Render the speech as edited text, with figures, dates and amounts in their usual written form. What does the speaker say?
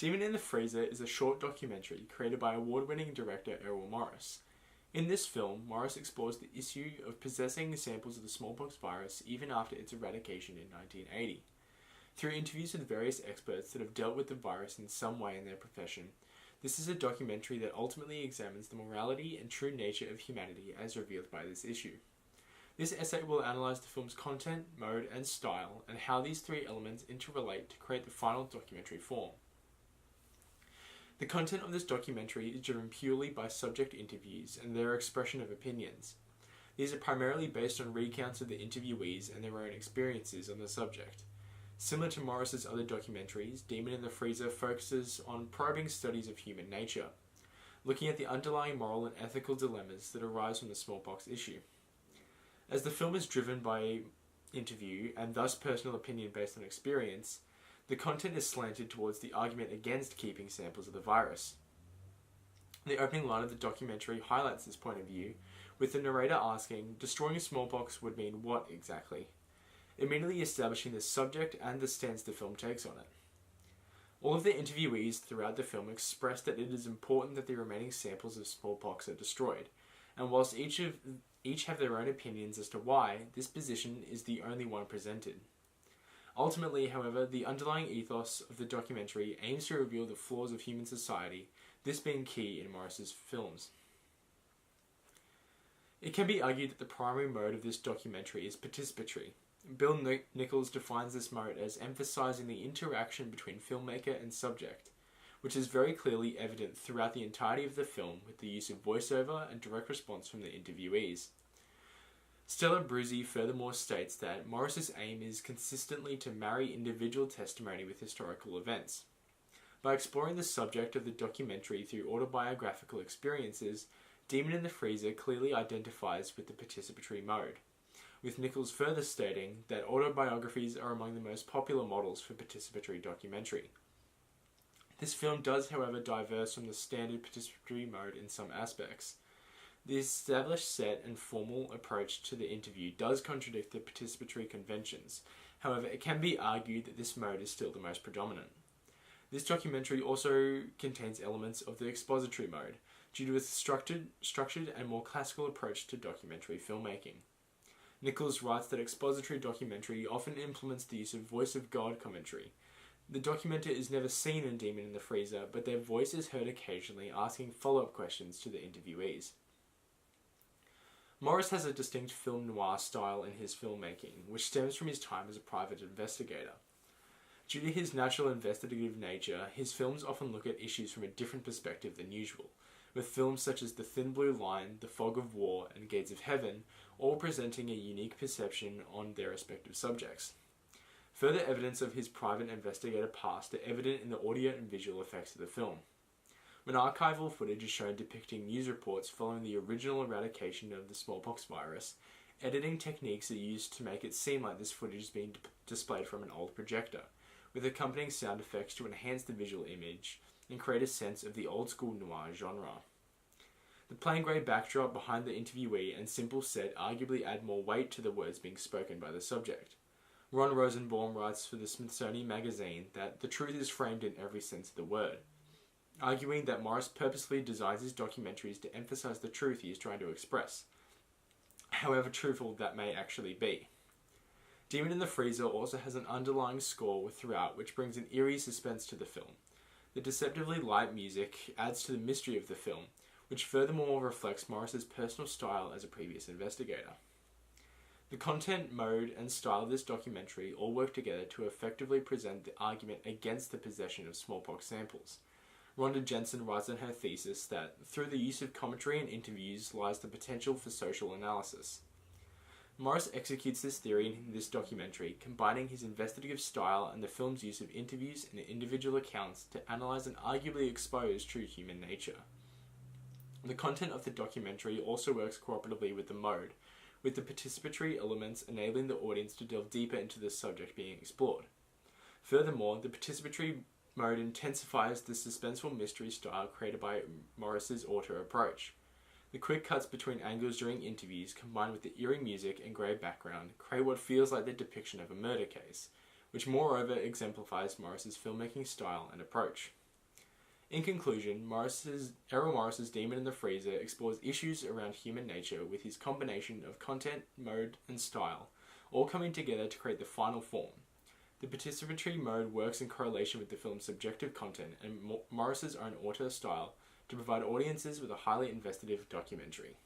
Demon in the Freezer is a short documentary created by award-winning director Errol Morris. In this film, Morris explores the issue of possessing samples of the smallpox virus even after its eradication in 1980. Through interviews with various experts that have dealt with the virus in some way in their profession, this is a documentary that ultimately examines the morality and true nature of humanity as revealed by this issue. This essay will analyse the film's content, mode, and style, and how these three elements interrelate to create the final documentary form. The content of this documentary is driven purely by subject interviews and their expression of opinions. These are primarily based on recounts of the interviewees and their own experiences on the subject. Similar to Morris's other documentaries, Demon in the Freezer focuses on probing studies of human nature, looking at the underlying moral and ethical dilemmas that arise from the smallpox issue. As the film is driven by interview and thus personal opinion based on experience, the content is slanted towards the argument against keeping samples of the virus. The opening line of the documentary highlights this point of view, with the narrator asking, "Destroying smallpox would mean what exactly?" immediately establishing the subject and the stance the film takes on it. All of the interviewees throughout the film express that it is important that the remaining samples of smallpox are destroyed, and whilst each have their own opinions as to why, this position is the only one presented. Ultimately, however, the underlying ethos of the documentary aims to reveal the flaws of human society, this being key in Morris's films. It can be argued that the primary mode of this documentary is participatory. Bill Nichols defines this mode as emphasizing the interaction between filmmaker and subject, which is very clearly evident throughout the entirety of the film with the use of voiceover and direct response from the interviewees. Stella Bruzzi furthermore states that Morris's aim is consistently to marry individual testimony with historical events. By exploring the subject of the documentary through autobiographical experiences, Demon in the Freezer clearly identifies with the participatory mode, with Nichols further stating that autobiographies are among the most popular models for participatory documentary. This film does, however, diverge from the standard participatory mode in some aspects. The established set and formal approach to the interview does contradict the participatory conventions. However, it can be argued that this mode is still the most predominant. This documentary also contains elements of the expository mode, due to its structured and more classical approach to documentary filmmaking. Nichols writes that expository documentary often implements the use of voice of God commentary. The documenter is never seen in Demon in the Freezer, but their voice is heard occasionally asking follow-up questions to the interviewees. Morris has a distinct film noir style in his filmmaking, which stems from his time as a private investigator. Due to his natural investigative nature, his films often look at issues from a different perspective than usual, with films such as The Thin Blue Line, The Fog of War, and Gates of Heaven all presenting a unique perception on their respective subjects. Further evidence of his private investigator past are evident in the audio and visual effects of the film. When archival footage is shown depicting news reports following the original eradication of the smallpox virus, editing techniques are used to make it seem like this footage is being displayed from an old projector, with accompanying sound effects to enhance the visual image and create a sense of the old-school noir genre. The plain grey backdrop behind the interviewee and simple set arguably add more weight to the words being spoken by the subject. Ron Rosenbaum writes for the Smithsonian Magazine that the truth is framed in every sense of the word, arguing that Morris purposely designs his documentaries to emphasize the truth he is trying to express, however truthful that may actually be. Demon in the Freezer also has an underlying score throughout which brings an eerie suspense to the film. The deceptively light music adds to the mystery of the film, which furthermore reflects Morris's personal style as a previous investigator. The content, mode, and style of this documentary all work together to effectively present the argument against the possession of smallpox samples. Rhonda Jensen writes in her thesis that through the use of commentary and interviews lies the potential for social analysis. Morris executes this theory in this documentary, combining his investigative style and the film's use of interviews and individual accounts to analyse and arguably expose true human nature. The content of the documentary also works cooperatively with the mode, with the participatory elements enabling the audience to delve deeper into the subject being explored. Furthermore, the participatory mode intensifies the suspenseful mystery style created by Morris's auto approach. The quick cuts between angles during interviews combined with the eerie music and grey background create what feels like the depiction of a murder case, which moreover exemplifies Morris's filmmaking style and approach. In conclusion, Errol Morris's Demon in the Freezer explores issues around human nature with his combination of content, mode, and style, all coming together to create the final form. The participatory mode works in correlation with the film's subjective content and Morris's own auteur style to provide audiences with a highly investigative documentary.